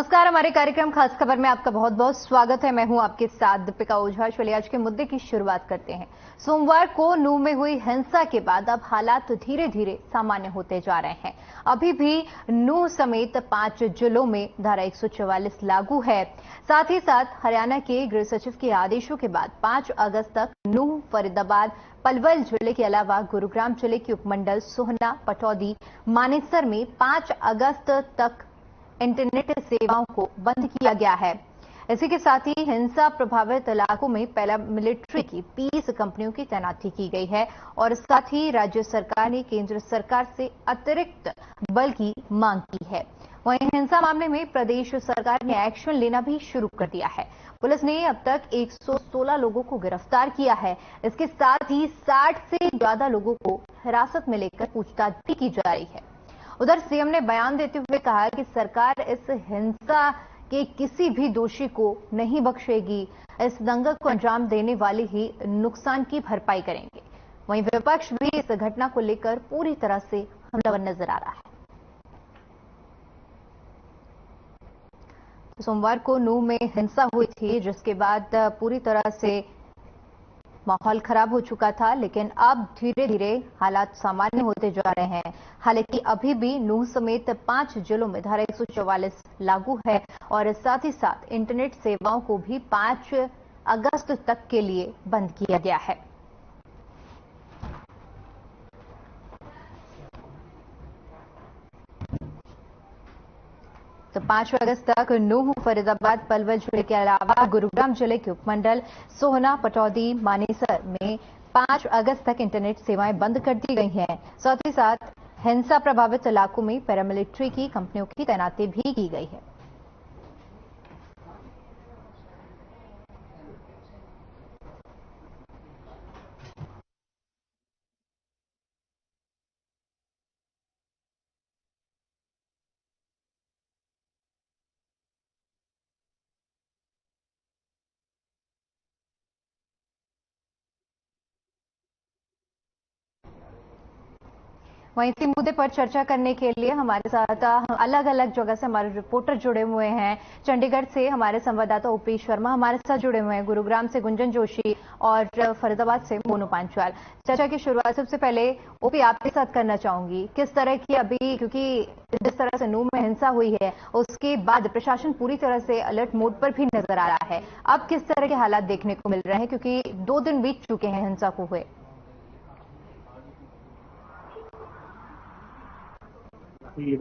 नमस्कार, हमारे कार्यक्रम खास खबर में आपका बहुत बहुत स्वागत है। मैं हूं आपके साथ दीपिका ओझा। चलिए आज के मुद्दे की शुरुआत करते हैं। सोमवार को नूह में हुई हिंसा के बाद अब हालात धीरे धीरे सामान्य होते जा रहे हैं। अभी भी नूह समेत 5 जिलों में धारा 144 लागू है। साथ ही साथ हरियाणा के गृह सचिव के आदेशों के बाद 5 अगस्त तक नूह, फरीदाबाद, पलवल जिले के अलावा गुरुग्राम जिले के उपमंडल सोहना, पटौदी, मानेसर में 5 अगस्त तक इंटरनेट सेवाओं को बंद किया गया है। इसी के साथ ही हिंसा प्रभावित इलाकों में पैरामिलिट्री की 20 कंपनियों की तैनाती की गई है और साथ ही राज्य सरकार ने केंद्र सरकार से अतिरिक्त बल की मांग की है। वहीं हिंसा मामले में प्रदेश सरकार ने एक्शन लेना भी शुरू कर दिया है। पुलिस ने अब तक 116 लोगों को गिरफ्तार किया है। इसके साथ ही 60 से ज्यादा लोगों को हिरासत में लेकर पूछताछ भी की जा रही है। उधर सीएम ने बयान देते हुए कहा कि सरकार इस हिंसा के किसी भी दोषी को नहीं बख्शेगी। इस दंगे को अंजाम देने वाले ही नुकसान की भरपाई करेंगे। वहीं विपक्ष भी इस घटना को लेकर पूरी तरह से हमलावर नजर आ रहा है। सोमवार को नूह में हिंसा हुई थी, जिसके बाद पूरी तरह से माहौल खराब हो चुका था, लेकिन अब धीरे धीरे हालात सामान्य होते जा रहे हैं। हालांकि अभी भी नूह समेत 5 जिलों में धारा 144 लागू है और साथ ही साथ इंटरनेट सेवाओं को भी 5 अगस्त तक के लिए बंद किया गया है। तो 5 अगस्त तक नूह, फरीदाबाद, पलवल जिले के अलावा गुरुग्राम जिले के उपमंडल सोहना, पटौदी, मानेसर में 5 अगस्त तक इंटरनेट सेवाएं बंद कर दी गई हैं। साथ ही साथ हिंसा प्रभावित इलाकों में पैरामिलिट्री की कंपनियों की तैनाती भी की गई है। वहीं इसी मुद्दे पर चर्चा करने के लिए हमारे साथ अलग अलग जगह से हमारे रिपोर्टर जुड़े हुए हैं। चंडीगढ़ से हमारे संवाददाता ओपी शर्मा हमारे साथ जुड़े हुए हैं, गुरुग्राम से गुंजन जोशी और फरीदाबाद से मोनू पांचाल। चर्चा की शुरुआत सबसे पहले ओपी आपके साथ करना चाहूंगी। किस तरह की अभी, क्योंकि जिस तरह से नूह में हिंसा हुई है उसके बाद प्रशासन पूरी तरह से अलर्ट मोड पर भी नजर आ रहा है, अब किस तरह के हालात देखने को मिल रहे हैं, क्योंकि 2 दिन बीत चुके हैं हिंसा को हुए?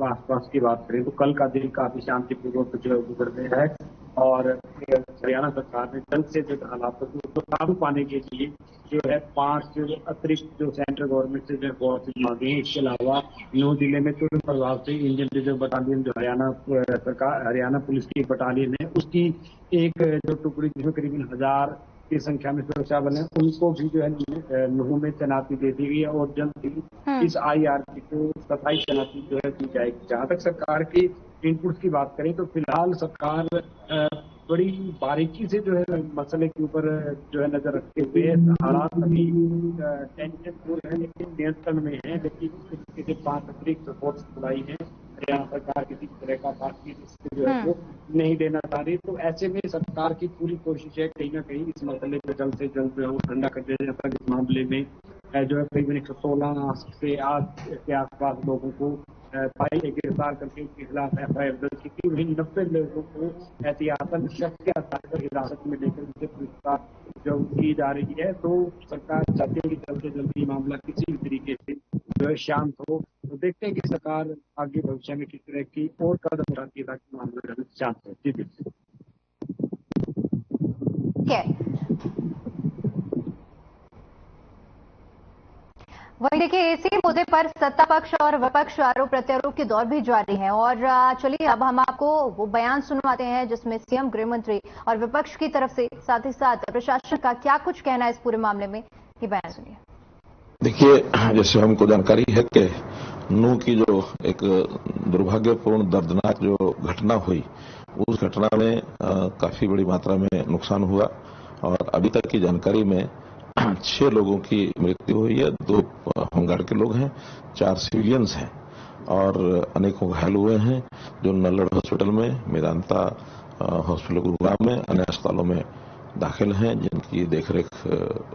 आसपास की बात करें तो कल का दिन काफी शांतिपूर्वक गुजर गया है और हरियाणा सरकार ने जल्द से जल्द हालातों को काबू पाने के लिए जो है 5 अतिरिक्त जो सेंट्रल गवर्नमेंट से जो फोर्सेज मांगे हैं। इसके अलावा नूह जिले में तुरंत प्रभाव से इंडियन रिजर्व बटालियन जो हरियाणा पुलिस की बटालियन है, उसकी एक जो टुकड़ी जिसमें करीबन 1000 की संख्या में सुरक्षा बल है, उनको भी जो है नूह में तैनाती दे दी गई है और जल्द ही इस IRP को 27 तैनाती जो है दी जाएगी। जहां तक सरकार की इनपुट्स की बात करें तो फिलहाल सरकार बड़ी बारीकी से जो है मसले के ऊपर जो है नजर रखते हुए हालात अभी टेंशनफुल है लेकिन नियंत्रण में है। लेकिन इसके 5 अतिरिक्त फोर्स बुलाई है, हरियाणा सरकार किसी तरह का बाकी जो है वो नहीं देना चाह रही। तो ऐसे में सरकार की पूरी कोशिश है कहीं ना कहीं इस मसले को जल्द से जल्द जो है ठंडा कर दिया जाता है। इस मामले में जो है करीबन 116 से आज के आसपास लोगों को गिरफ्तार करके उनके खिलाफ FIR दर्ज की थी। वहीं 90 लोगों को एहतियातन शक के आधार पर हिरासत में लेकर उनसे पूछताछ जो की जा रही है। तो सरकार चाहती है कि जल्द से जल्द ये मामला किसी भी तरीके से जो है शांत हो। तो देखते हैं कि सरकार आगे भविष्य में किस तरह की और कदम उठाती है ताकि मामला जल्द शांत हो। जी वही देखिए, इसी मुद्दे पर सत्ता पक्ष और विपक्ष आरोप प्रत्यारोप के दौर भी जारी हैं और चलिए अब हम आपको वो बयान सुनवाते हैं जिसमें सीएम, गृह मंत्री और विपक्ष की तरफ से साथ ही साथ प्रशासन का क्या कुछ कहना है इस पूरे मामले में। ये बयान सुनिए। देखिए, जैसे हमको जानकारी है कि नूह की जो एक दुर्भाग्यपूर्ण दर्दनाक जो घटना हुई, उस घटना में काफी बड़ी मात्रा में नुकसान हुआ और अभी तक की जानकारी में 6 लोगों की मृत्यु हुई है, 2 होमगार्ड के लोग हैं, 4 सिविलियंस हैं और अनेकों घायल हुए हैं जो नल्लड़ हॉस्पिटल में, मेदांता हॉस्पिटल गुरुग्राम में, अन्य अस्पतालों में दाखिल हैं, जिनकी देखरेख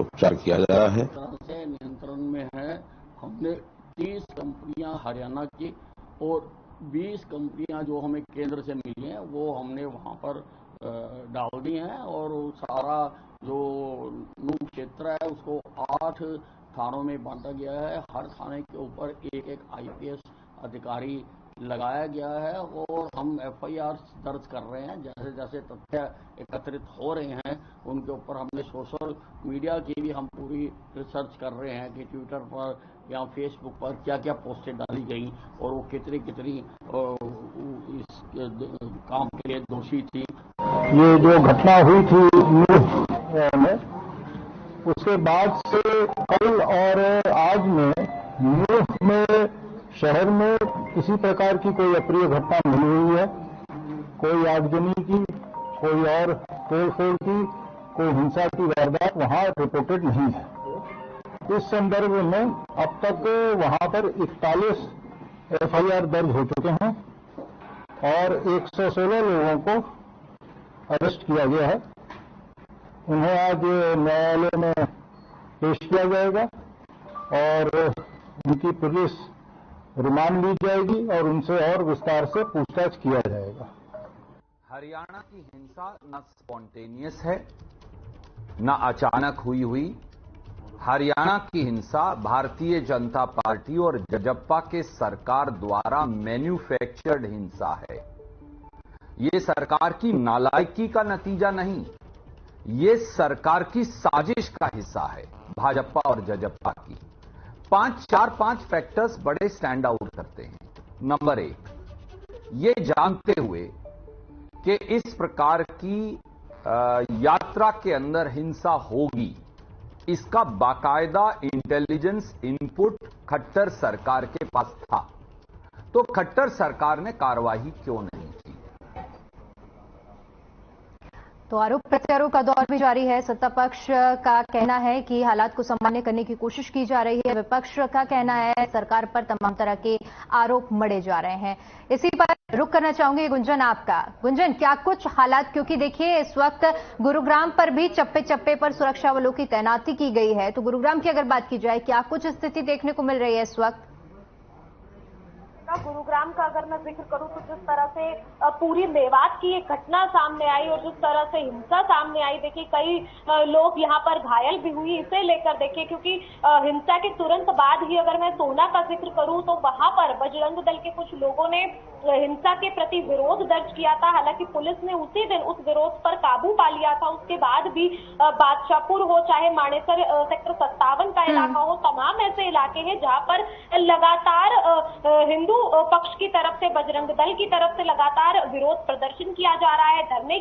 उपचार किया जा रहा है। से नियंत्रण में है। हमने 30 कंपनियां हरियाणा की और 20 कंपनियां जो हमें केंद्र से मिली हैं वो हमने वहां पर डाल दी हैं और सारा जो नू क्षेत्र है उसको 8 थानों में बांटा गया है। हर थाने के ऊपर एक IPS अधिकारी लगाया गया है और हम FIR दर्ज कर रहे हैं। जैसे जैसे तथ्य एकत्रित हो रहे हैं उनके ऊपर हमने सोशल मीडिया की भी हम पूरी रिसर्च कर रहे हैं कि ट्विटर पर या फेसबुक पर क्या क्या पोस्टें डाली गई और वो कितनी इस काम के लिए दोषी थी। ये जो घटना हुई थी में, उसके बाद से कल और आज में न्यूज में शहर में किसी प्रकार की कोई अप्रिय घटना नहीं हुई है। कोई आगजनी की, कोई और तोड़फोड़ की, कोई हिंसा की वारदात वहां रिपोर्टेड नहीं है। इस संदर्भ में अब तक वहां पर 41 FIR दर्ज हो चुके हैं और 116 लोगों को अरेस्ट किया गया है। उन्हें आज न्यायालय में पेश किया जाएगा और उनकी पुलिस रिमांड ली जाएगी और उनसे और विस्तार से पूछताछ किया जाएगा। हरियाणा की हिंसा न स्पॉन्टेनियस है न अचानक हुई। हरियाणा की हिंसा भारतीय जनता पार्टी और जजप्पा के सरकार द्वारा मैन्युफैक्चर्ड हिंसा है। ये सरकार की नालायकी का नतीजा नहीं, ये सरकार की साजिश का हिस्सा है भाजपा और जजप्पा की। 5 फैक्टर्स बड़े स्टैंड आउट करते हैं। नंबर 1, ये जानते हुए कि इस प्रकार की यात्रा के अंदर हिंसा होगी, इसका बाकायदा इंटेलिजेंस इनपुट खट्टर सरकार के पास था, तो खट्टर सरकार ने कार्रवाई क्यों नहीं की? तो आरोप प्रत्यारोप का दौर भी जारी है। सत्ता पक्ष का कहना है कि हालात को सामान्य करने की कोशिश की जा रही है। विपक्ष का कहना है सरकार पर तमाम तरह के आरोप मढ़े जा रहे हैं। इसी पर रुक करना चाहूंगी गुंजन आपका। गुंजन, क्या कुछ हालात, क्योंकि देखिए इस वक्त गुरुग्राम पर भी चप्पे चप्पे पर सुरक्षा बलों की तैनाती की गई है, तो गुरुग्राम की अगर बात की जाए, क्या कुछ स्थिति देखने को मिल रही है इस वक्त? गुरुग्राम का अगर मैं जिक्र करूं तो जिस तरह से पूरी मेवात की एक घटना सामने आई और जिस तरह से हिंसा सामने आई, देखिए कई लोग यहां पर घायल भी हुई। इसे लेकर देखिए, क्योंकि हिंसा के तुरंत बाद ही अगर मैं सोना का जिक्र करूं तो वहां पर बजरंग दल के कुछ लोगों ने हिंसा के प्रति विरोध दर्ज किया था। हालांकि पुलिस ने उसी दिन उस विरोध पर काबू पा लिया था। उसके बाद भी बादशाहपुर हो चाहे मानेसर सेक्टर 57 का इलाका हो, तमाम ऐसे इलाके हैं जहां पर लगातार हिंदू पक्ष की तरफ से, बजरंग दल की तरफ से लगातार विरोध प्रदर्शन किया जा रहा है, धरने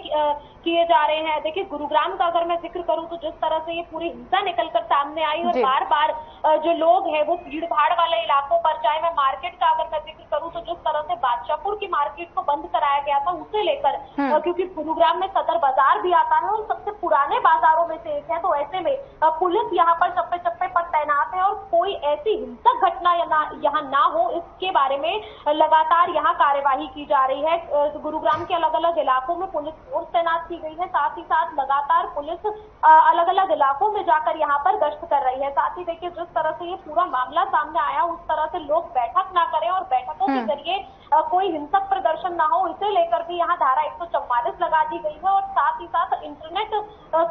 किए जा रहे हैं। देखिए गुरुग्राम का अगर मैं जिक्र करूं तो जिस तरह से ये पूरी हिंसा निकलकर सामने आई और बार बार जो लोग हैं वो भीड़ भाड़ वाले इलाकों पर, चाहे मैं मार्केट का अगर मैं जिक्र करूं तो जिस तरह से बादशाहपुर की मार्केट को बंद कराया गया था, उसे लेकर क्योंकि गुरुग्राम में सदर बाजार भी आता है और सबसे पुराने बाजारों में से एक है, तो ऐसे में पुलिस यहाँ पर चप्पे चप्पे पर तैनात है और कोई ऐसी हिंसक घटना यहाँ ना हो, इसके बारे में लगातार यहाँ कार्यवाही की जा रही है। गुरुग्राम के अलग अलग इलाकों में पुलिस फोर्स तैनात की गई है, साथ ही साथ लगातार पुलिस अलग अलग इलाकों में जाकर यहाँ पर गश्त कर रही है। साथ ही देखिए जिस तरह से ये पूरा मामला सामने आया, उस तरह से लोग बैठक ना करें और बैठकों के जरिए कोई हिंसक प्रदर्शन ना हो, इसे लेकर भी यहाँ धारा 144 लगा दी गई है और साथ ही साथ इंटरनेट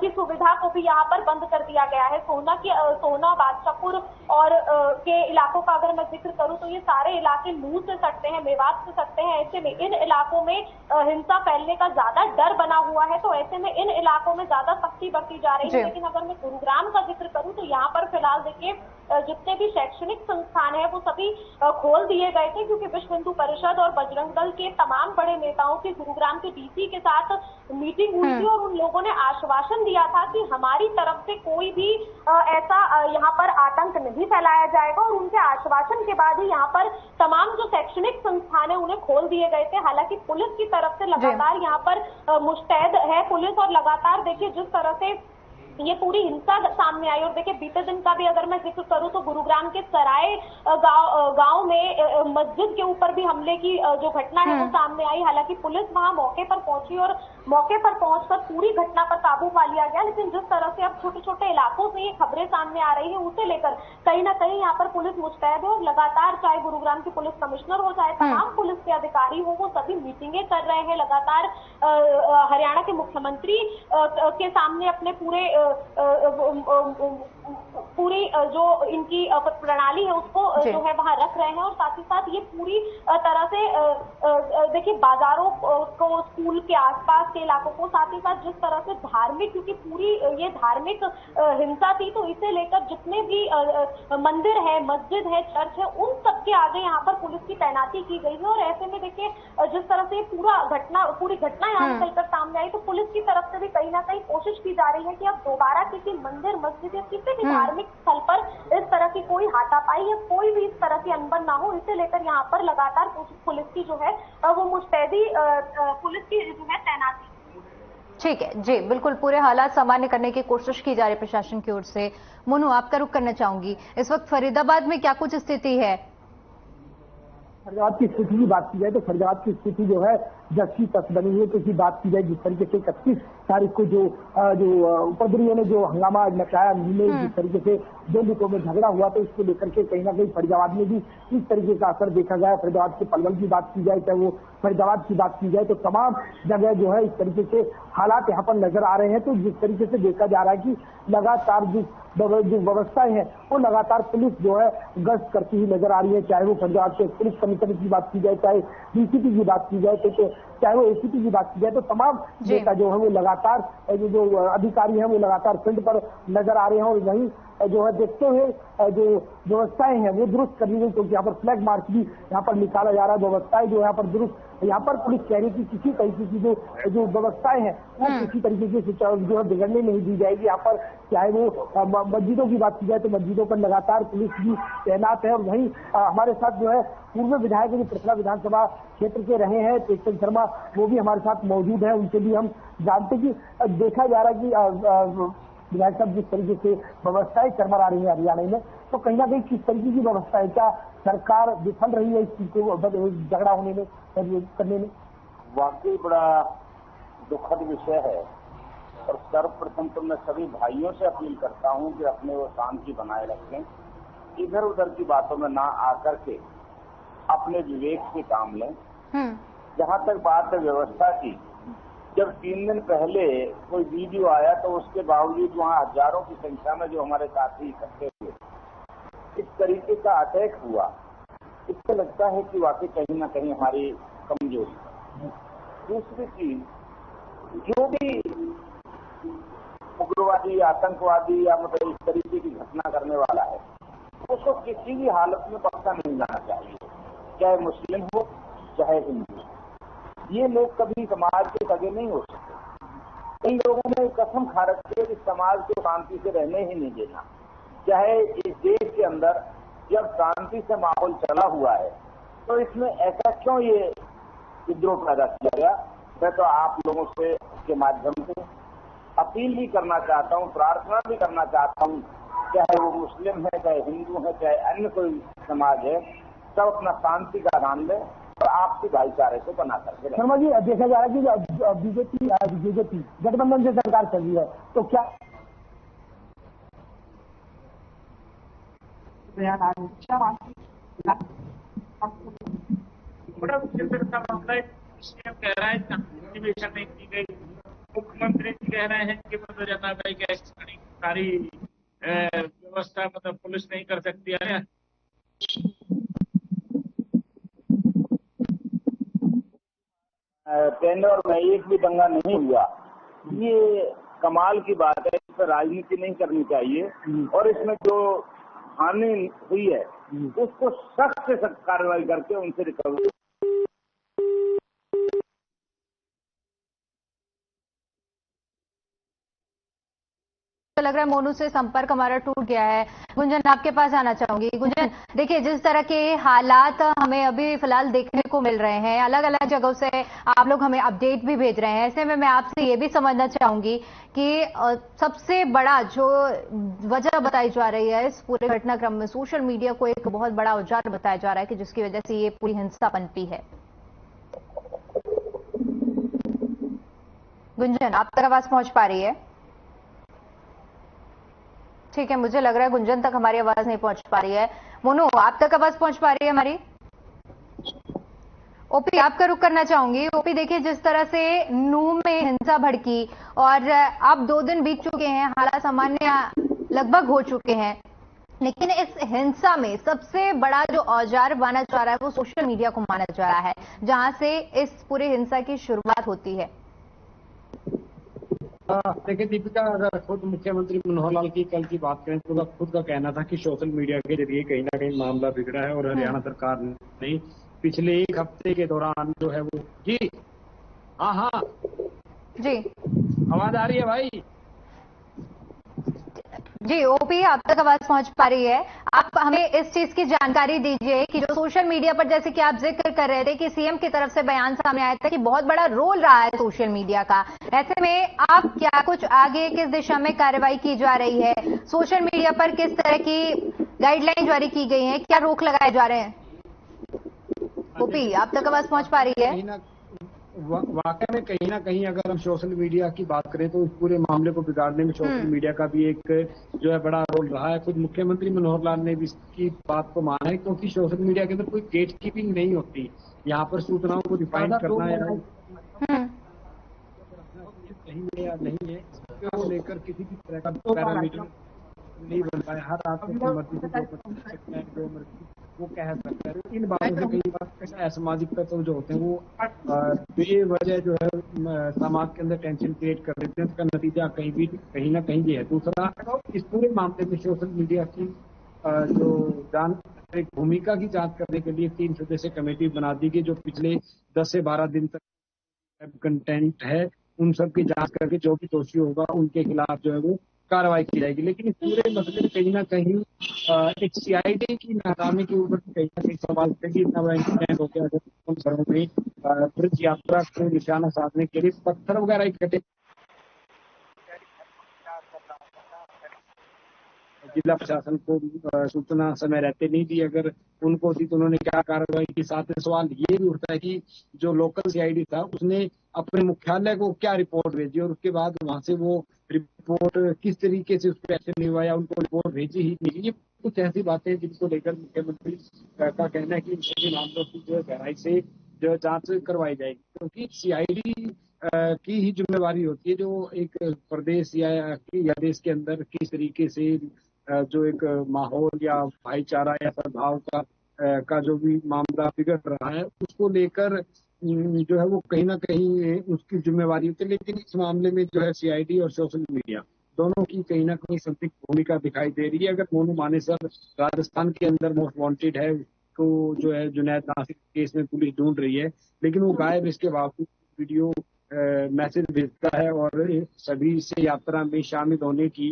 की सुविधा को भी यहाँ पर बंद कर दिया गया है। सोना बादशाहपुर और के इलाकों का अगर मैं जिक्र करूँ तो ये सारे इलाके नूह से सटते हैं, मेवात से सटते हैं। ऐसे में इन इलाकों में हिंसा फैलने का ज्यादा डर बना हुआ है, तो ऐसे में इन इलाकों में ज्यादा सख्ती बरती जा रही है। लेकिन अगर मैं गुरुग्राम का जिक्र करूँ तो यहाँ पर फिलहाल देखिए जितने भी शैक्षणिक संस्थान है वो सभी खोल दिए गए थे, क्योंकि विश्व हिंदू परिषद और बजरंग दल के तमाम बड़े नेताओं की गुरुग्राम के डीसी के साथ मीटिंग हुई थी और उन लोगों ने आश्वासन दिया था कि हमारी तरफ से कोई भी ऐसा यहाँ पर आतंक नहीं फैलाया जाएगा और उनके आश्वासन के बाद ही यहाँ पर तमाम जो शैक्षणिक संस्थान है उन्हें खोल दिए गए थे। हालांकि पुलिस की तरफ से लगातार यहाँ पर मुस्तैद है पुलिस और लगातार देखिए जिस तरह से ये पूरी हिंसा सामने आई। और देखिए बीते दिन का भी अगर मैं जिक्र करूं तो गुरुग्राम के सराय गांव में मस्जिद के ऊपर भी हमले की जो घटना है वो सामने आई। हालांकि पुलिस वहां मौके पर पहुंची और मौके पर पहुंचकर पूरी घटना पर काबू पा लिया गया। लेकिन जिस तरह से अब छोटे छोटे इलाकों से ये खबरें सामने आ रही है उसे लेकर कहीं ना कहीं यहाँ पर पुलिस मुस्तैद है और लगातार चाहे गुरुग्राम के पुलिस कमिश्नर हो चाहे तमाम पुलिस के अधिकारी हो वो सभी मीटिंगें कर रहे हैं। लगातार हरियाणा के मुख्यमंत्री के सामने अपने पूरी जो इनकी प्रणाली है उसको जो है वहां रख रहे हैं। और साथ ही साथ ये पूरी तरह से देखिए बाजारों को, स्कूल के आसपास के इलाकों को, साथ ही साथ जिस तरह से धार्मिक, क्योंकि पूरी ये धार्मिक हिंसा थी तो इसे लेकर जितने भी मंदिर है, मस्जिद है, चर्च है, उन सबके आगे यहाँ पर पुलिस की तैनाती की गई है। और ऐसे में देखिए जिस तरह से पूरी घटना यहाँ निकलकर सामने आई तो पुलिस की तरफ से भी कहीं ना कहीं कोशिश की जा रही है कि अब दोबारा किसी मंदिर, मस्जिद या किसी भी धार्मिक स्थल पर इस तरह की कोई हाथापाई या कोई भी इस तरह की अनबन ना हो। इसे लेकर यहाँ पर लगातार पुलिस की जो है वो मुस्तैदी, पुलिस की जो है तैनाती। ठीक है जी, बिल्कुल पूरे हालात सामान्य करने की कोशिश की जा रही है प्रशासन की ओर से। मोनू, आपका रुख करना चाहूंगी, इस वक्त फरीदाबाद में क्या कुछ स्थिति है? फरीदाबाद की स्थिति की बात की जाए तो फरीदाबाद की स्थिति जो है जस की तस बनी हुई है। तो इसकी बात की जाए जिस तरीके से 31 तारीख को जो उपद्रवियों ने जो हंगामा मचाया, जिस तरीके से दो गुटों में झगड़ा हुआ तो इसको लेकर के कहीं ना कहीं फरीदाबाद में भी इस तरीके का असर देखा गया। फरीदाबाद के पलवल की बात की जाए, चाहे वो फरीदाबाद की बात की जाए, तो तमाम जगह जो है इस तरीके से हालात यहाँ पर नजर आ रहे हैं। तो जिस तरीके से देखा जा रहा है कि लगातार जो व्यवस्थाएं हैं वो लगातार पुलिस जो है गश्त करती हुई नजर आ रही है। चाहे वो फरीदाबाद के पुलिस कमिश्नर की बात की जाए, चाहे डीसीपी की बात की जाए, तो चाहे वो एसीपी की बात की जाए, तो तमाम नेता जो है वो लगातार जो अधिकारी हैं वो लगातार फील्ड पर नजर आ रहे हैं। और वहीं जो है देखते हुए जो व्यवस्थाएं हैं वो दुरुस्त कर ली गई, क्योंकि यहाँ पर फ्लैग मार्च भी यहाँ पर निकाला जा रहा है। व्यवस्थाएं जो यहाँ पर दुरुस्त, यहाँ पर पुलिस कह रही थी किसी तरीके की जो व्यवस्थाएं हैं वो किसी तरीके से जो है बिगड़ने नहीं दी जाएगी। यहाँ पर चाहे वो मस्जिदों की बात की जाए तो मस्जिदों पर लगातार पुलिस भी तैनात है। और वहीं हमारे साथ जो है पूर्व विधायक जो पृथला विधानसभा क्षेत्र के रहे हैं टेकचंद शर्मा, वो भी हमारे साथ मौजूद है। उनसे भी हम जानते कि देखा जा रहा है कि विधायक साहब जिस तरीके से व्यवस्थाएं चरमरा रही है हरियाणा में, तो कहीं ना कहीं किस तरीके की व्यवस्था है, क्या सरकार विफल रही है इस चीज को झगड़ा होने में करने में? वाकई बड़ा दुखद विषय है। और सर्वप्रथम तो मैं सभी भाइयों से अपील करता हूं कि अपने वो शांति बनाए रखें, इधर उधर की बातों में ना आकर के अपने विवेक से काम लें। जहां तक बात है व्यवस्था की, जब 3 दिन पहले कोई वीडियो आया तो उसके बावजूद वहां हजारों की संख्या में जो हमारे साथी इकट्ठे हुए, इस तरीके का अटैक हुआ, इससे लगता है कि वाकई कहीं ना कहीं हमारी कमजोरी है। दूसरी चीज, जो भी उग्रवादी, आतंकवादी या मतलब इस तरीके की घटना करने वाला है उसको किसी भी हालत में बख्शा नहीं जाना चाहिए, चाहे मुस्लिम हो चाहे हिंदू। ये लोग कभी समाज के सगे नहीं हो सकते। इन लोगों ने कसम खा रखी है कि समाज को शांति से रहने ही नहीं देना। चाहे इस देश के अंदर जब शांति से माहौल चला हुआ है तो इसमें ऐसा क्यों ये विद्रोह पैदा किया गया? मैं तो आप लोगों से के माध्यम से अपील भी करना चाहता हूँ, प्रार्थना भी करना चाहता हूँ, चाहे वो मुस्लिम है, चाहे हिंदू है, चाहे अन्य कोई समाज है, सब अपना शांति का ध्यान दें और आपसी भाईचारे को बना करके। शर्मा जी, देखा जा रहा है कि बीजेपी गठबंधन से सरकार चल रही है, तो क्या बड़ा का मामला है। कह रहा है अधिवेशन नहीं की गई, मुख्यमंत्री जी कह रहे हैं कि मतलब जनता दल की सारी व्यवस्था मतलब पुलिस नहीं कर सकती है। टेंडर में एक भी दंगा नहीं हुआ, ये कमाल की बात है। इस पर राजनीति नहीं करनी चाहिए और इसमें जो हानि हुई है उसको सख्त से सख्त कार्रवाई करके उनसे रिकवरी मुझे लग रहा है मोनू से संपर्क हमारा टूट गया है। गुंजन, आपके पास आना चाहूंगी। गुंजन, देखिए, जिस तरह के हालात हमें अभी फिलहाल देखने को मिल रहे हैं, अलग अलग जगहों से आप लोग हमें अपडेट भी भेज रहे हैं, ऐसे में मैं आपसे ये भी समझना चाहूंगी कि सबसे बड़ा जो वजह बताई जा रही है इस पूरे घटनाक्रम में, सोशल मीडिया को एक बहुत बड़ा औजार बताया जा रहा है कि जिसकी वजह से ये पूरी हिंसा पनपी है। गुंजन, आप तक आवाज पहुंच पा रही है? ठीक है, मुझे लग रहा है गुंजन तक हमारी आवाज नहीं पहुंच पा रही है। मोनू, आप तक आवाज पहुंच पा रही है हमारी? ओपी, आपका रुख करना चाहूंगी। ओपी, देखिए, जिस तरह से नूह में हिंसा भड़की और अब 2 दिन बीत चुके हैं, हालात सामान्य लगभग हो चुके हैं, लेकिन इस हिंसा में सबसे बड़ा जो औजार माना जा रहा है वो सोशल मीडिया को माना जा रहा है, जहां से इस पूरी हिंसा की शुरुआत होती है। देखिए दीपिका, अगर खुद मुख्यमंत्री मनोहर लाल की कल की बात करें तो उनका खुद का कहना था कि सोशल मीडिया के जरिए कहीं ना कहीं मामला बिगड़ा है और हरियाणा सरकार ने पिछले 1 हफ्ते के दौरान जो है वो जी हाँ जी आवाज आ रही है भाई? जी ओपी, आप तक आवाज पहुंच पा रही है। आप हमें इस चीज की जानकारी दीजिए कि जो सोशल मीडिया पर, जैसे कि आप जिक्र कर रहे थे कि सीएम की तरफ से बयान सामने आया था कि बहुत बड़ा रोल रहा है सोशल मीडिया का, ऐसे में आप क्या कुछ आगे किस दिशा में कार्रवाई की जा रही है? सोशल मीडिया पर किस तरह की गाइडलाइन जारी की गई है? क्या रोक लगाए जा रहे हैं? ओपी, आप तक आवाज पहुंच पा रही है? वाकई में कहीं ना कहीं अगर हम सोशल मीडिया की बात करें तो इस पूरे मामले को बिगाड़ने में सोशल मीडिया का भी एक जो है बड़ा रोल रहा है। खुद मुख्यमंत्री मनोहर लाल ने भी इसकी बात को माना है, क्योंकि सोशल मीडिया के अंदर कोई गेट कीपिंग नहीं होती। यहाँ पर सूचनाओं को डिफाइन करना या सही है या नहीं है, इसको लेकर किसी भी तरह का पैरामीटर नहीं बन पाया। हर आदमी की मर्जी से जो कर सकता है, जो मर्जी वो कह सकता है। इन बातों से कई बार असामाजिक तत्व जो होते हैं वो बेवजह जो है समाज के अंदर टेंशन क्रिएट कर देते हैं। उसका नतीजा कहीं ना कहीं ये है। दूसरा, इस पूरे मामले में सोशल मीडिया की जो एक भूमिका की जांच करने के लिए 3 सदस्यीय कमेटी बना दी गई, जो पिछले 10 से 12 दिन तक कंटेंट है उन सब की जांच करके जो भी दोषी होगा उनके खिलाफ जो है वो कार्रवाई की जाएगी। लेकिन इस पूरे मसले में कहीं ना कहीं एक सीआईडी की नाकामी के ऊपर कहीं ना कहीं सवाल उठे कि इतना बड़ा इंसिडेंट हो गया उन घरों में ब्रिज यात्रा को निशाना साधने के लिए पत्थर वगैरह इकट्ठे जिला प्रशासन को सूचना समय रहते नहीं दी। अगर उनको दी तो उन्होंने क्या कार्रवाई की? साथ में सवाल ये भी उठता है कि जो लोकल सीआईडी था उसने अपने मुख्यालय को क्या रिपोर्ट भेजी और उसके बाद वहां से वो रिपोर्ट किस तरीके से उस पर एक्शन नहीं हुआ या उनको रिपोर्ट भेजी ही नहीं। ये कुछ ऐसी बातें जिनको लेकर मुख्यमंत्री का कहना है कि इन सभी मामलों की जो गहराई से जो जांच करवाई जाएगी, क्योंकि सीआईडी की ही जिम्मेवारी होती है जो एक प्रदेश या देश के अंदर किस तरीके से जो एक माहौल या भाईचारा या सद्भाव का जो भी मामला बिगड़ रहा है उसको लेकर जो है वो कहीं ना कहीं उसकी जिम्मेवारी होती है। लेकिन इस मामले में जो है सीआईडी और सोशल मीडिया दोनों की कहीं ना कहीं संदिग्ध भूमिका दिखाई दे रही है। अगर मोनू मानेसर राजस्थान के अंदर मोस्ट वांटेड है, तो जो है जुनैद नासिर केस में पुलिस ढूंढ रही है, लेकिन वो गायब, इसके बावजूद वीडियो मैसेज भेजता है और सभी से यात्रा में शामिल होने की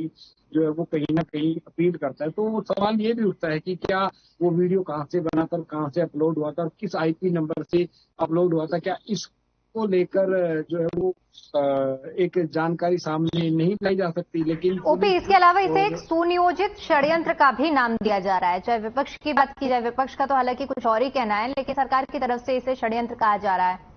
जो है वो कहीं ना कहीं अपील करता है। तो सवाल ये भी उठता है कि क्या वो वीडियो कहाँ से बना था, कहाँ से अपलोड हुआ था और किस आईपी नंबर से अपलोड हुआ था? क्या इसको लेकर जो है वो एक जानकारी सामने नहीं लाई जा सकती? लेकिन ओपी, इसके अलावा इसे एक सुनियोजित षड्यंत्र का भी नाम दिया जा रहा है। चाहे विपक्ष की बात की जाए, विपक्ष का तो हालांकि कुछ और ही कहना है, लेकिन सरकार की तरफ से इसे षड्यंत्र कहा जा रहा है।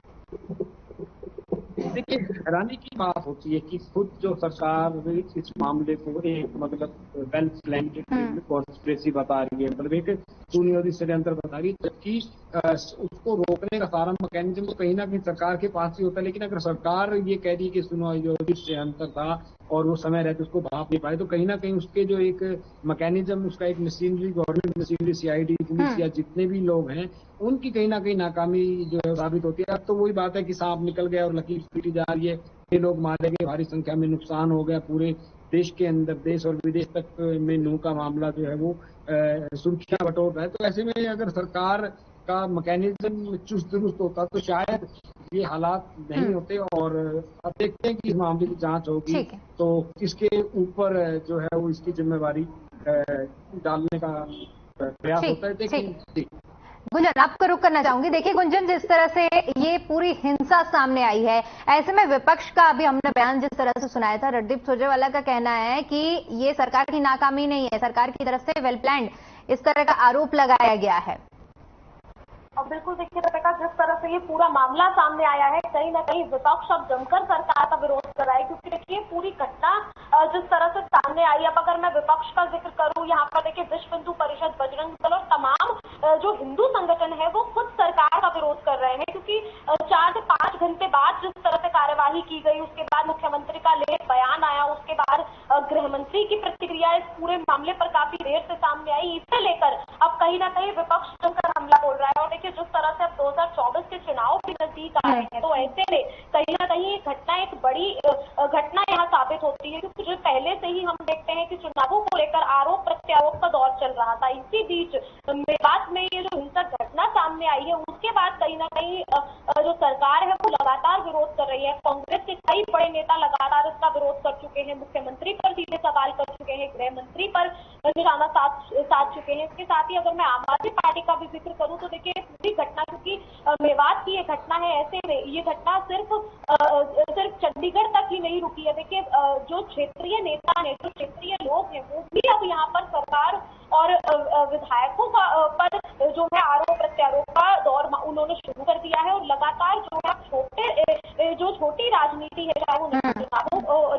देखिए, हैरानी की बात होती है कि खुद जो सरकार इस मामले को एक मतलब वेल प्लान्ड कॉन्स्पिरेसी बता रही है, मतलब एक सुनियोजित षड्यंत्र बता रही है, जबकि उसको रोकने का सारा मैकेनिज्म तो कहीं ना कहीं सरकार के पास ही होता है। लेकिन अगर सरकार ये कह रही है कि सुनियोजित षड्यंत्र था और वो समय रहते उसको भाप नहीं पाए, तो कहीं ना कहीं उसके जो एक मैकेनिज्म, उसका एक machinery, government machinery, CID, police या जितने भी लोग हैं उनकी कहीं ना कहीं नाकामी जो है साबित होती है। अब तो वही बात है कि सांप निकल गया और लकीर पीटी जा रही है, ये लोग मारे गए, भारी संख्या में नुकसान हो गया पूरे देश के अंदर, देश और विदेश तक में नूह का मामला जो है वो सुर्खियां बटोर रहा है। तो ऐसे में अगर सरकार का मैकेनिज्म चुस्त दुरुस्त होता तो शायद ये हालात नहीं होते। और अब देखते हैं कि इस मामले की जांच होगी तो किसके ऊपर जो है वो इसकी जिम्मेवारी डालने का प्रयास होता है। देखिए गुंजन, आपको रुक करना चाहूंगी। देखिए गुंजन, जिस तरह से ये पूरी हिंसा सामने आई है, ऐसे में विपक्ष का अभी हमने बयान जिस तरह से सुनाया था, रणदीप सुरजेवाला का कहना है कि ये सरकार की नाकामी नहीं है, सरकार की तरफ से वेल प्लान्ड इस तरह का आरोप लगाया गया है। और बिल्कुल देखिए रबिका, जिस तरह से ये पूरा मामला सामने आया है, कहीं ना कहीं विपक्ष अब जमकर सरकार का विरोध कर रहा है, क्योंकि देखिए पूरी घटना जिस तरह से सामने आई। अब अगर मैं विपक्ष का जिक्र करूं, यहाँ पर देखिए विश्व हिंदू परिषद, बजरंग दल और तमाम जो हिंदू संगठन है वो खुद सरकार का विरोध कर रहे हैं, क्योंकि 4 से 5 घंटे बाद जिस तरह से कार्यवाही की गई, उसके बाद मुख्यमंत्री का लेख बयान आया, उसके बाद गृह मंत्री की प्रतिक्रिया इस पूरे मामले पर काफी देर से सामने आई। इसे लेकर अब कहीं ना कहीं विपक्ष जमकर हमला बोल रहा है। और देखिए जिस तरह से अब 2024 के चुनाव भी नजदीक आ रहे हैं, तो ऐसे में कहीं ना कहीं ये घटना एक बड़ी घटना यहाँ साबित होती है, क्योंकि जो पहले से ही हम देखते हैं कि चुनावों को लेकर आरोप प्रत्यारोप का दौर चल रहा था। इसी बीच मेवात में ये जो हिंसक घटना सामने आई है, उसके बाद कहीं ना कहीं जो सरकार है वो लगातार विरोध कर रही है। कांग्रेस के कई बड़े नेता लगातार इसका विरोध कर चुके हैं, मुख्यमंत्री पर सीधे सवाल कर चुके हैं, गृह मंत्री पर निशाना साध चुके हैं। इसके साथ ही अगर मैं आम आदमी पार्टी का भी जिक्र करूं तो देखिए पूरी घटना, क्योंकि मेवात की ये घटना है, ऐसे में ये घटना सिर्फ चंडीगढ़ तक ही नहीं रुकी है। देखिए जो क्षेत्रीय नेता हैं, जो क्षेत्रीय लोग हैं, वो भी अब यहाँ पर सरकार और विधायकों का पर जो है आरोप प्रत्यारोप का दौर उन्होंने शुरू कर दिया है। और लगातार जो है छोटी राजनीति है, चाहे वो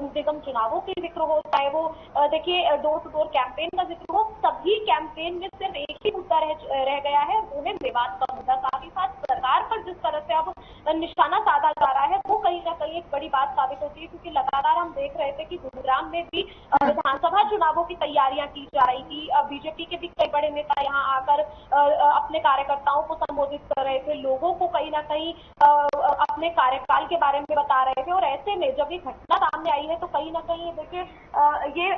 निगम चुनावों की जिक्र हो, चाहे वो देखिए डोर टू डोर कैंपेन का जिक्र हो, सभी कैंपेन में सिर्फ एक ही मुद्दा रह गया है, वो है मेवात का मुद्दा। साथ ही साथ सरकार पर जिस तरह से अब निशाना साधा जा रहा है, वो कहीं ना कहीं एक बड़ी बात साबित होती है, क्योंकि लगातार हम देख रहे थे कि गुरुग्राम में भी विधानसभा चुनावों की तैयारियां की जा रही थी। बीजेपी के भी कई बड़े नेता यहाँ आकर अपने कार्यकर्ताओं को संबोधित कर रहे थे, लोगों को कहीं ना कहीं अपने कार्यकाल के बारे में बता रहे थे। और ऐसे में जब ये घटना सामने आई है तो कहीं ना कहीं देखिए ये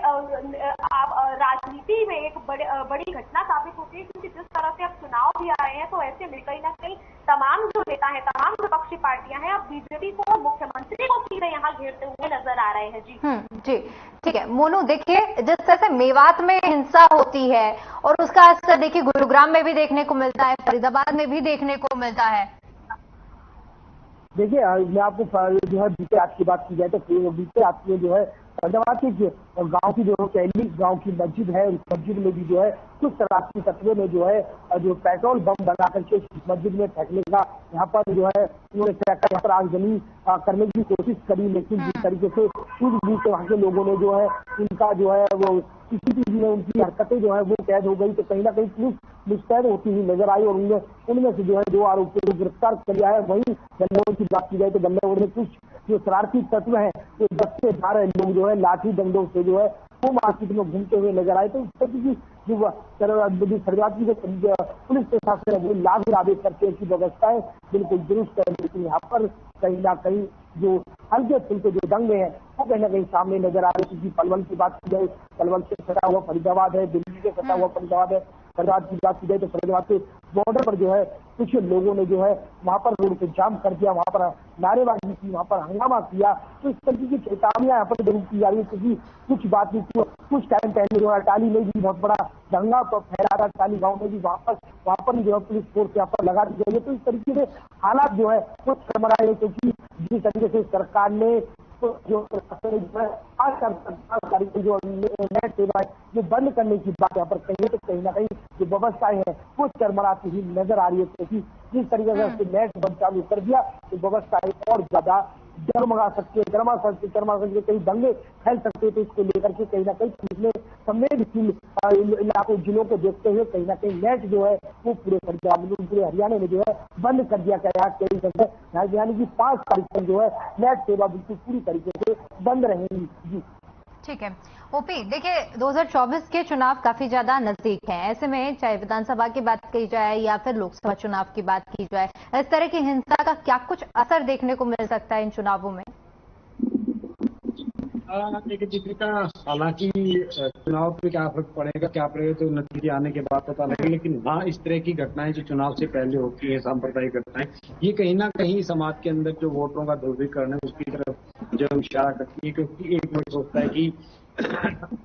राजनीति में एक बड़ी घटना साबित होती है, क्योंकि जिस तरह से अब चुनाव भी आ रहे हैं, तो ऐसे में कहीं ना कहीं तमाम जो नेता हैं, तमाम विपक्षी पार्टियां हैं, अब बीजेपी को और मुख्यमंत्री को सीधे यहाँ घेरते हुए नजर आ रहे हैं। जी ठीक है मोनू, देखिए जिस तरह से मेवात में हिंसा होती है और उसका असर देखिए गुरुग्राम में भी देखने को मिलता है, फरीदाबाद में भी देखने को मिलता है। देखिए मैं आपको जो है बीते रात की बात की जाए तो बीते रात में जो है फरीदाबाद के गांव की जो कैली गांव की मस्जिद है, उस मस्जिद में भी जो है कुछ शरारती तत्वों ने जो है जो पेट्रोल बम बना करके मस्जिद में फेंकने का यहाँ पर जो है उन्होंने यहाँ पर आगजनी करने की कोशिश करी, लेकिन जिस तरीके से सूझबूझ से वहाँ के लोगों ने जो है उनका जो है वो सीसीटीवी में उनकी हरकतें जो है वो कैद हो गई, तो कहीं ना कहीं पुलिस मुस्तैद होती हुई नजर आई और उनमें से जो है 2 आरोपियों को गिरफ्तार कर लिया है। वहीं गन्नौर की बात की जाए तो गन्नौर में कुछ जो शरारती तत्व हैं, तो 10 से 12 लोग जो है लाठी डंडों से जो है वो मार्केट में घूमते हुए नजर आए। तो इस तरह की जो फरीदाबाद की जो पुलिस प्रशासन है वो लाभ आदेश करके ऐसी व्यवस्थाएं बिल्कुल दुरुस्त है, लेकिन यहाँ पर कहीं ना कहीं जो हल्के फुल्के जो दंगे हैं वो कहीं ना कहीं सामने नजर आ रहे हैं। क्योंकि पलवल की बात की जाए, पलवल से सटा हुआ फरीदाबाद है, दिल्ली से सटा हुआ फरीदाबाद है। फरीदाबाद की बात की जाए तो फरीदाबाद के बॉर्डर पर जो है कुछ लोगों ने जो है वहां पर रोड को जाम कर दिया, वहां पर नारेबाजी की, वहां पर हंगामा किया। तो इस तरीके की चेतावनियां यहाँ पर जरूर की जा रही है, क्योंकि कुछ बात नहीं, कुछ टाइम पहले जो है अटाली में भी बहुत बड़ा दंगा फैला था, अटाली गाँव में भी वहां पर जो है पुलिस फोर्स यहाँ पर लगा दी गई है। तो इस तरीके से हालात जो है कुछ चरमराए हैं, क्योंकि जिस तरीके से सरकार ने जो जो नेट सेवा है जो बंद करने की बात यहाँ पर कही है, तो कहीं ना कहीं जो व्यवस्थाएं हैं वो चरमराती हुई नजर आ रही है, क्योंकि जिस तरीके से नेट बंद चालू कर दिया तो व्यवस्थाएं और ज्यादा गरमा सकते कई दंगे फैल सकते, तो इसको लेकर के कहीं ना कहीं पुलिस ने संवेदनशील इलाकों जिलों को देखते हुए कहीं ना कहीं नेट जो है वो पूरे हरियाणा में जो है बंद कर दिया गया है। यानी कि 5 तारीख तक जो है नेट सेवा बिल्कुल पूरी तरीके से बंद रहेगी। जी ठीक है ओपी, देखिए 2024 के चुनाव काफी ज्यादा नजदीक हैं, ऐसे में चाहे विधानसभा की बात की जाए या फिर लोकसभा चुनाव की बात की जाए, इस तरह की हिंसा का क्या कुछ असर देखने को मिल सकता है इन चुनावों में? देखिए दीपिका, हालांकि चुनाव पे क्या फर्क पड़ेगा तो नतीजे आने के बाद पता लगेगा, लेकिन हाँ, इस तरह की घटनाएं जो चुनाव से पहले होती है, सांप्रदायिक घटनाएं, ये कहीं ना कहीं समाज के अंदर जो वोटरों का ध्रुवीकरण है उसकी तरफ जो इशारा करती है। क्योंकि एक वोट सोचता है कि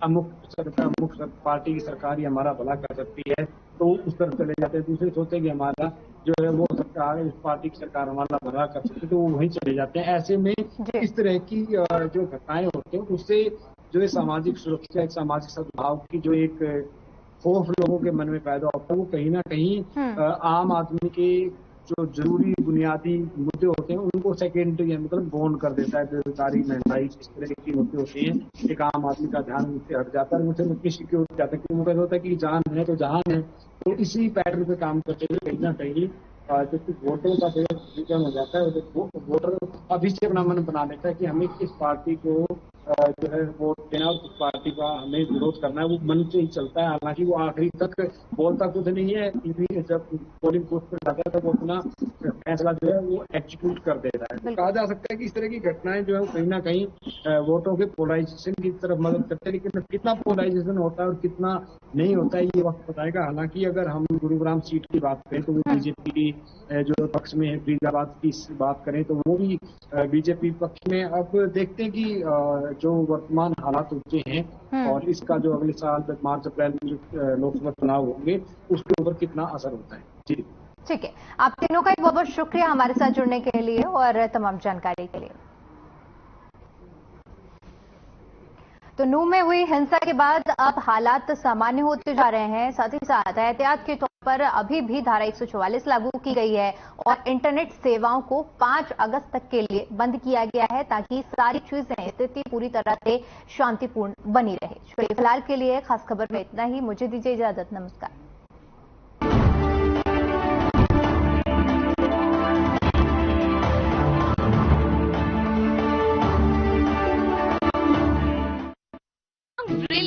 अमुक पार्टी की सरकार ही हमारा भला कर सकती है, तो उस तरफ चले जाते हैं। दूसरे सोचते हैं कि हमारा जो है वो सरकार, उस पार्टी की सरकार हमारा भला कर सकती है, तो वो वहीं चले जाते हैं। ऐसे में इस तरह की जो घटनाएं होती हैं उससे जो है सामाजिक सुरक्षा, एक सामाजिक सद्भाव की जो एक खौफ लोगों के मन में पैदा होता है, वो कहीं ना कहीं आम आदमी के जो जरूरी बुनियादी मुद्दे होते हैं उनको सेकेंडरी मतलब गौण कर देता है। बेरोजगारी, महंगाई, इस तरह की मुद्दे होते हैं, एक आम आदमी का ध्यान उनसे हट जाता है, उनसे मुख्य सिक्योरिटी जाता है, क्योंकि उनको होता है कि जान है तो जहान है। तो इसी पैटर्न पे काम करते हुए कहीं ना कहीं जो कुछ वोटरों का विभाजन हो जाता है, वोटर अभी से अपना मन बना लेता है कि हमें किस पार्टी को जो है वोट देना और किस पार्टी का हमें विरोध करना है, वो मन से ही चलता है। हालांकि वो आखिरी तक बोलता कुछ नहीं है, जब पोलिंग बूथ पर जाता है तो वो अपना फैसला जो है वो एग्जीक्यूट कर देता है। तो कहा जा सकता है कि इस तरह की घटनाएं जो है कहीं ना कहीं वोटों के पोलराइजेशन की तरफ मदद करते हैं, लेकिन कितना पोलराइजेशन होता है और कितना नहीं होता है ये वक्त बताएगा। हालांकि अगर हम गुरुग्राम सीट की बात करें तो वो बीजेपी की जो पक्ष में है, फरीदाबाद की बात करें तो वो भी बीजेपी पक्ष में। अब देखते हैं कि जो वर्तमान हालात होते हैं और इसका जो अगले साल मार्च अप्रैल में जो लोकसभा चुनाव होंगे उसके ऊपर कितना असर होता है। जी ठीक है, आप तीनों का बहुत बहुत शुक्रिया हमारे साथ जुड़ने के लिए और तमाम जानकारी के लिए। तो नूह में हुई हिंसा के बाद अब हालात सामान्य होते जा रहे हैं। साथ ही साथ एहतियात के तौर पर अभी भी धारा 144 लागू की गई है और इंटरनेट सेवाओं को 5 अगस्त तक के लिए बंद किया गया है ताकि सारी चीजें, स्थिति पूरी तरह से शांतिपूर्ण बनी रहे। फिलहाल के लिए खास खबर में इतना ही। मुझे दीजिए इजाजत। नमस्कार।